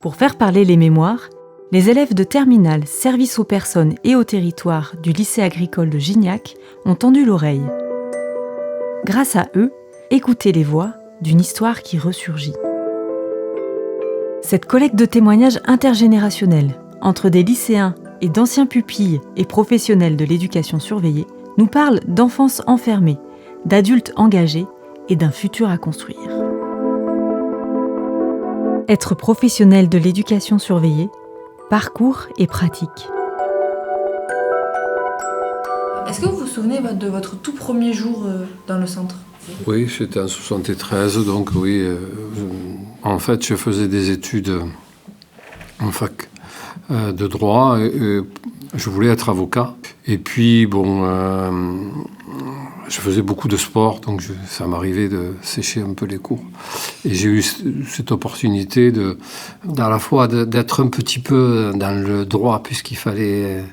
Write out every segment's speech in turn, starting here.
Pour faire parler les mémoires, les élèves de terminale service aux personnes et au territoire du lycée agricole de Gignac ont tendu l'oreille. Grâce à eux, écoutez les voix d'une histoire qui ressurgit. Cette collecte de témoignages intergénérationnels entre des lycéens et d'anciens pupilles et professionnels de l'éducation surveillée nous parle d'enfance enfermée, d'adultes engagés et d'un futur à construire. Être professionnel de l'éducation surveillée, parcours et pratique. Est-ce que vous vous souvenez de votre tout premier jour dans le centre ? Oui, c'était en 73, donc oui. En fait, je faisais des études en fac de droit et je voulais être avocat. Et puis, je faisais beaucoup de sport, donc ça m'arrivait de sécher un peu les cours. Et j'ai eu cette opportunité à la fois d'être un petit peu dans le droit, puisqu'il fallait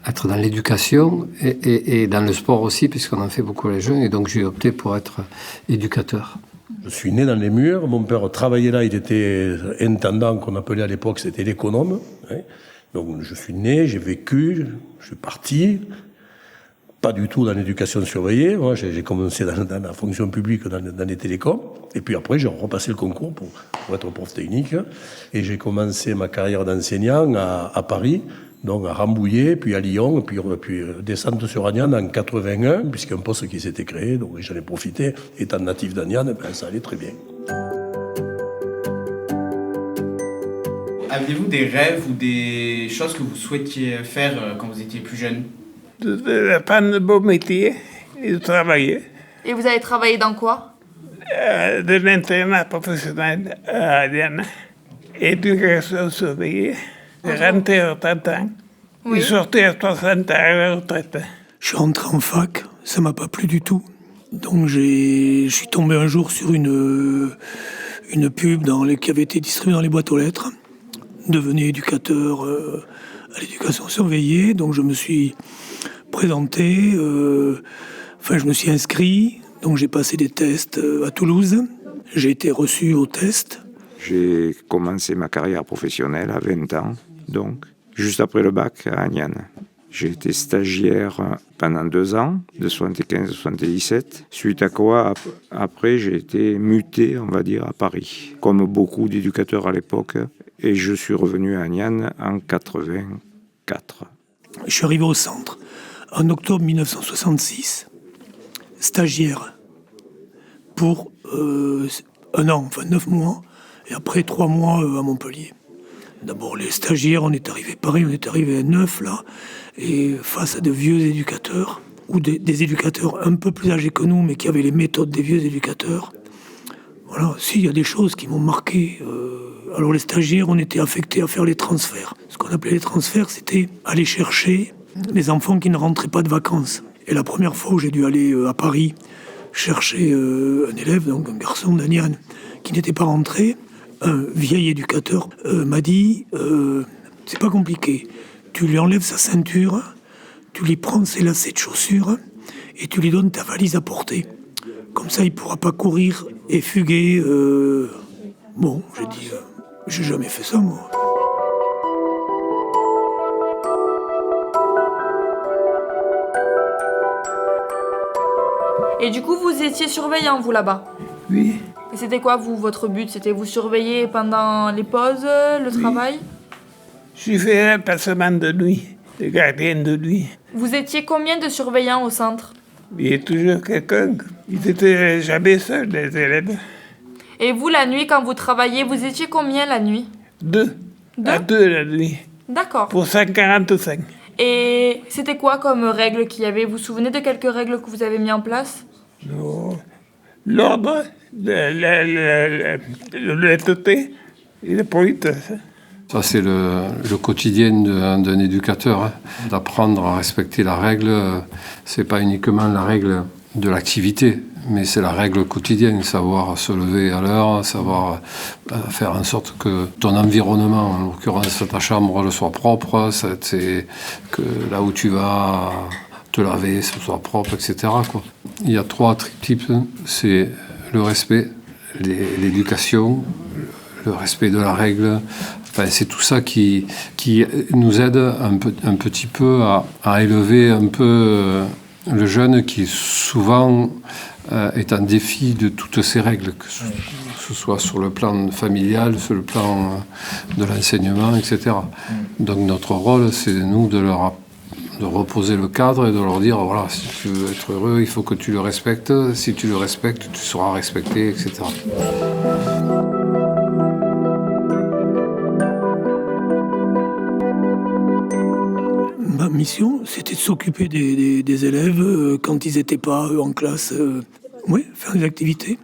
être dans l'éducation et dans le sport aussi, puisqu'on en fait beaucoup les jeunes. Et donc j'ai opté pour être éducateur. Je suis né dans les murs. Mon père travaillait là, il était intendant, qu'on appelait à l'époque, c'était l'économe. Hein. Donc je suis né, j'ai vécu, je suis parti. Pas du tout dans l'éducation surveillée. Moi, j'ai commencé dans la fonction publique, dans les télécoms. Et puis après, j'ai repassé le concours pour être prof technique. Et j'ai commencé ma carrière d'enseignant à Paris, donc à Rambouillet, puis à Lyon, puis descente sur Agnan en 81, puisqu'un poste qui s'était créé. Donc j'en ai profité. Étant natif d'Agnan, ça allait très bien. Aviez-vous des rêves ou des choses que vous souhaitiez faire quand vous étiez plus jeune ? De prendre de beaux métiers et de travailler. Et vous avez travaillé dans quoi ? De l'internat professionnel à Adiana. Éducation surveillée. Rentré à 30 ans. Oui. Et sorti à 60 ans à la retraite. Je suis rentré en fac, ça m'a pas plu du tout. Donc je suis tombé un jour sur une pub qui avait été distribuée dans les boîtes aux lettres. Devenez éducateur à l'éducation surveillée. Donc je me suis présenté, je me suis inscrit. Donc j'ai passé des tests à Toulouse. J'ai été reçu au test. J'ai commencé ma carrière professionnelle à 20 ans, donc juste après le bac à Agnan. J'ai été stagiaire pendant 2 ans, de 75 à 77, suite à quoi, après, j'ai été muté, on va dire, à Paris, comme beaucoup d'éducateurs à l'époque, et je suis revenu à Agnan en 84. Je suis arrivé au centre en octobre 1966, stagiaire, pour 1 an, 9 mois, et après 3 mois à Montpellier. D'abord, les stagiaires, on est arrivé à 9, là, et face à de vieux éducateurs, ou des éducateurs un peu plus âgés que nous, mais qui avaient les méthodes des vieux éducateurs. Voilà, il y a des choses qui m'ont marqué. Alors, les stagiaires, on était affectés à faire les transferts. Ce qu'on appelait les transferts, c'était aller chercher les enfants qui ne rentraient pas de vacances. Et la première fois où j'ai dû aller à Paris chercher un élève, donc un garçon d'Agnan, qui n'était pas rentré, un vieil éducateur m'a dit c'est pas compliqué, tu lui enlèves sa ceinture, tu lui prends ses lacets de chaussures et tu lui donnes ta valise à porter. Comme ça, il pourra pas courir et fuguer. Bon, j'ai dit, j'ai jamais fait ça, moi. Et du coup, vous étiez surveillant, vous, là-bas ? Oui. Et c'était quoi, votre but ? C'était vous surveiller pendant les pauses, le travail ? J'ai fait un passement de nuit, de gardien de nuit. Vous étiez combien de surveillants au centre ? Il y a toujours quelqu'un. Ils n'étaient jamais seuls, les élèves. Et vous, la nuit, quand vous travailliez, vous étiez combien la nuit ? 2. 2 À 2 la nuit. D'accord. Pour 145. Et c'était quoi comme règles qu'il y avait ? Vous vous souvenez de quelques règles que vous avez mis en place ? Non. L'ordre, l'honnêteté et la politesse. Ça, c'est le quotidien d'un éducateur, hein. D'apprendre à respecter la règle. C'est pas uniquement la règle de l'activité, mais c'est la règle quotidienne, savoir se lever à l'heure, savoir faire en sorte que ton environnement, en l'occurrence ta chambre, le soit propre, c'est que là où tu vas te laver, ce soit propre, etc., quoi. Il y a 3 types, c'est le respect, l'éducation, le respect de la règle. Enfin, c'est tout ça qui nous aide un petit peu à élever un peu le jeune qui souvent est un défi de toutes ces règles, que ce soit sur le plan familial, sur le plan de l'enseignement, etc. Donc notre rôle, c'est nous de reposer le cadre et de leur dire, voilà, si tu veux être heureux, il faut que tu le respectes. Si tu le respectes, tu seras respecté, etc. Ma mission, c'était de s'occuper des élèves quand ils n'étaient pas en classe. Faire des activités.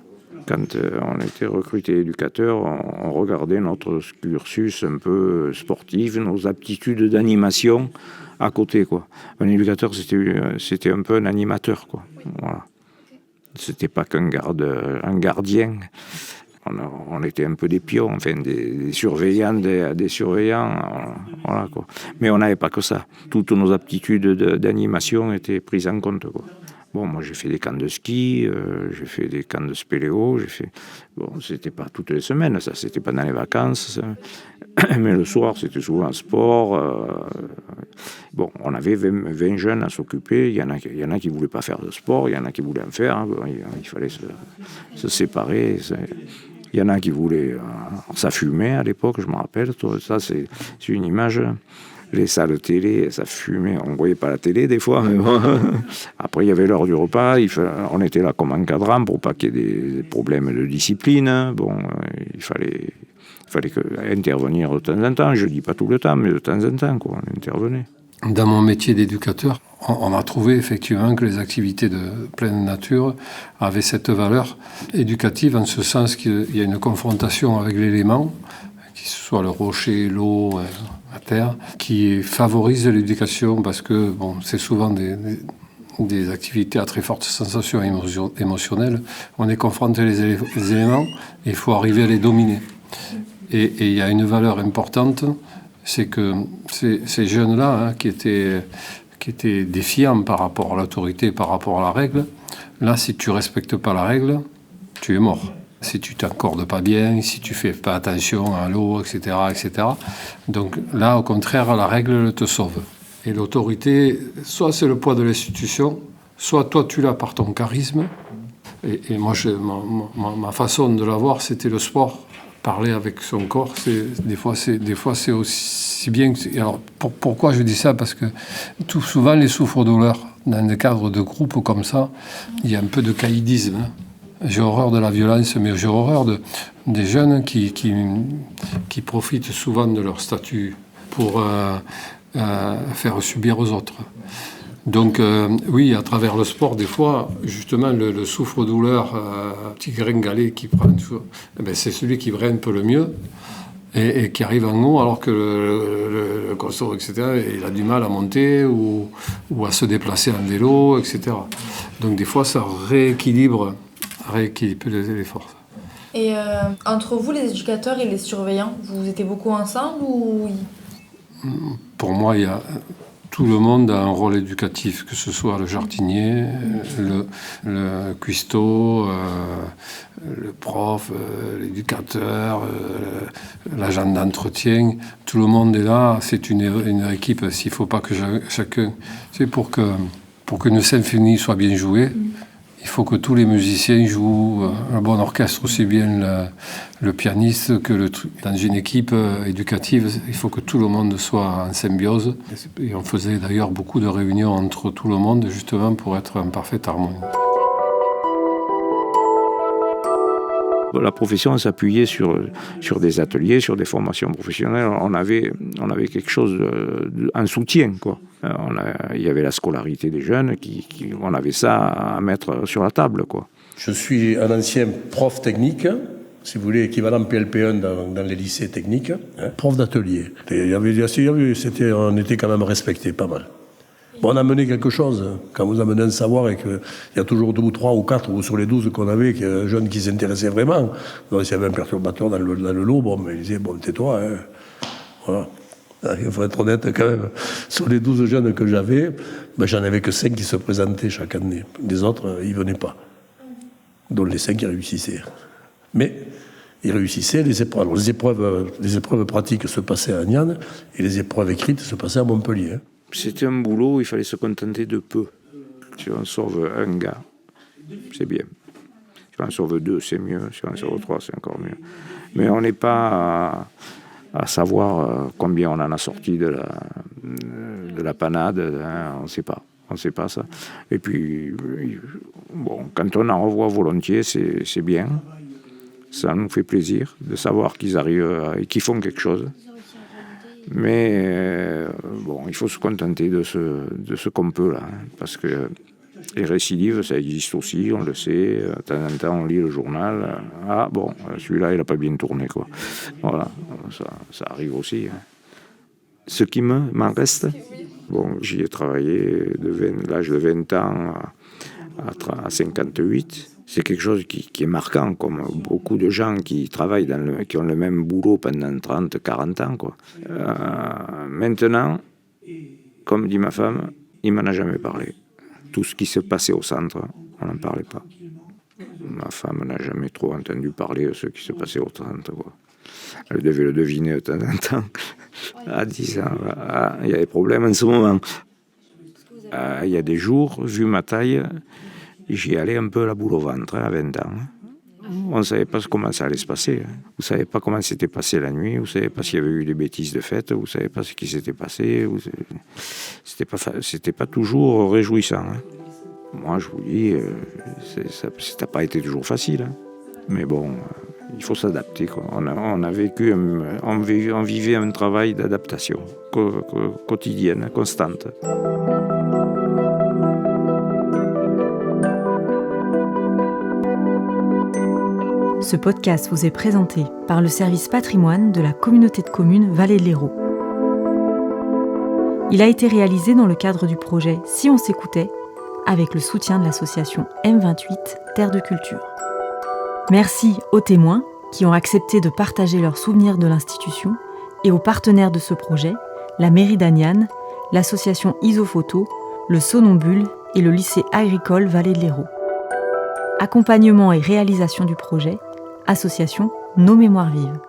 Quand on était recruté éducateur, on regardait notre cursus un peu sportif, nos aptitudes d'animation à côté, quoi. Un éducateur, c'était un peu un animateur, quoi. Voilà. C'était pas qu'un gardien. On était un peu des pions, enfin des surveillants, des surveillants, voilà, quoi. Mais on n'avait pas que ça. Toutes nos aptitudes d'animation étaient prises en compte, quoi. Bon, moi j'ai fait des camps de ski, j'ai fait des camps de spéléo, c'était pas toutes les semaines, ça, c'était pendant les vacances, ça. Mais le soir c'était souvent sport. On avait 20 jeunes à s'occuper, il y en a qui voulaient pas faire de sport, il y en a qui voulaient en faire, il fallait se séparer. Il y en a qui voulaient, ça fumait à l'époque, je me rappelle, ça c'est une image. Les salles télé, ça fumait. On ne voyait pas la télé des fois, mais bon. Après, il y avait l'heure du repas. On était là comme encadrant pour pas qu'il y ait des problèmes de discipline. Bon, il fallait intervenir de temps en temps. Je ne dis pas tout le temps, mais de temps en temps, quoi, on intervenait. Dans mon métier d'éducateur, on a trouvé effectivement que les activités de pleine nature avaient cette valeur éducative en ce sens qu'il y a une confrontation avec l'élément, que ce soit le rocher, l'eau, la terre, qui favorise l'éducation parce que c'est souvent des activités à très forte sensation émotionnelle. On est confronté les éléments et il faut arriver à les dominer. Et il y a une valeur importante, c'est que ces jeunes-là, qui étaient défiants par rapport à l'autorité, par rapport à la règle, là, si tu ne respectes pas la règle, tu es mort. Si tu t'accordes pas bien, si tu fais pas attention à l'eau, etc., etc. Donc là, au contraire, la règle te sauve. Et l'autorité, soit c'est le poids de l'institution, soit toi tu l'as par ton charisme. Et moi, ma façon de l'avoir, c'était le sport. Parler avec son corps, des fois c'est aussi bien que... Alors, pourquoi je dis ça? Parce que tout souvent, les souffres-douleurs, dans des cadres de groupe comme ça, il y a un peu de caïdisme. J'ai horreur de la violence, mais j'ai horreur des jeunes qui profitent souvent de leur statut pour faire subir aux autres. Donc oui, à travers le sport, des fois, justement, le souffre-douleur, petit gringalet qui prend, c'est celui qui brille un peu le mieux et qui arrive en haut, alors que le costaud, etc., il a du mal à monter ou à se déplacer en vélo, etc. Donc des fois, ça rééquilibre les forces. Et entre vous, les éducateurs et les surveillants, vous étiez beaucoup ensemble ou... Pour moi, tout le monde a un rôle éducatif, que ce soit le jardinier, le cuistot, le prof, l'éducateur, l'agent d'entretien. Tout le monde est là, c'est une équipe. S'il ne faut pas que chacun... C'est pour que une symphonie soit bien jouée, il faut que tous les musiciens jouent un bon orchestre, aussi bien le pianiste que dans une équipe éducative. Il faut que tout le monde soit en symbiose. Et on faisait d'ailleurs beaucoup de réunions entre tout le monde, justement, pour être en parfaite harmonie. La profession s'appuyait sur des ateliers, sur des formations professionnelles. On avait quelque chose en soutien, quoi. Il y avait la scolarité des jeunes, on avait ça à mettre sur la table, quoi. Je suis un ancien prof technique, si vous voulez, équivalent PLP1 dans les lycées techniques, prof d'atelier. On était quand même respecté pas mal. Bon, on a mené quelque chose. Quand vous amenez un savoir et qu'il y a toujours 2 ou 3 ou 4 ou sur les 12 qu'on avait, un jeune qui s'intéressait vraiment, donc s'il y avait un perturbateur dans le lot, il disait, tais-toi, hein. Voilà. Il faut être honnête quand même. Sur les 12 jeunes que j'avais, j'en avais que 5 qui se présentaient chaque année. Les autres, ils ne venaient pas. Dont les 5 qui réussissaient. Mais ils réussissaient les épreuves. Alors, les épreuves pratiques se passaient à Agnan et les épreuves écrites se passaient à Montpellier. C'était un boulot où il fallait se contenter de peu. Si on sauve un gars, c'est bien. Si on sauve 2, c'est mieux. Si on sauve 3, c'est encore mieux. Mais on n'est pas à savoir combien on en a sorti de la panade. Hein, on ne sait pas. On ne sait pas ça. Et puis, bon, quand on en revoit volontiers, c'est bien. Ça nous fait plaisir de savoir qu'ils arrivent et qu'ils font quelque chose. Mais bon, il faut se contenter de ce qu'on peut là, hein, parce que les récidives, ça existe aussi, on le sait. De temps en temps, on lit le journal. Ah bon, celui-là, il n'a pas bien tourné, quoi. Voilà, ça arrive aussi. Hein. Ce qui m'en reste, bon, j'y ai travaillé de l'âge de 20 ans à 58. C'est quelque chose qui est marquant, comme beaucoup de gens qui travaillent qui ont le même boulot pendant 30, 40 ans, quoi. Maintenant, comme dit ma femme, il m'en a jamais parlé. Tout ce qui se passait au centre, on n'en parlait pas. Ma femme n'a jamais trop entendu parler de ce qui se passait au centre, quoi. Elle devait le deviner de temps en temps, en disant « il y a des problèmes en ce moment ». Il y a des jours, vu ma taille, j'y allais un peu la boule au ventre, à 20 ans. On ne savait pas comment ça allait se passer. Vous ne savez pas comment s'était passé la nuit, vous ne savez pas s'il y avait eu des bêtises de fête, vous ne savez pas ce qui s'était passé. C'était pas toujours réjouissant. Hein. Moi, je vous dis, ça n'a pas été toujours facile. Hein. Mais bon, il faut s'adapter, quoi. On vivait un travail d'adaptation quotidienne, constante. Ce podcast vous est présenté par le service patrimoine de la communauté de communes Vallée de l'Hérault. Il a été réalisé dans le cadre du projet Si on s'écoutait, avec le soutien de l'association M28 Terre de Culture. Merci aux témoins qui ont accepté de partager leurs souvenirs de l'institution et aux partenaires de ce projet, la mairie d'Agnan, l'association Isophoto, le Sonambule et le lycée agricole Vallée de l'Hérault. Accompagnement et réalisation du projet, association Nos Mémoires Vives.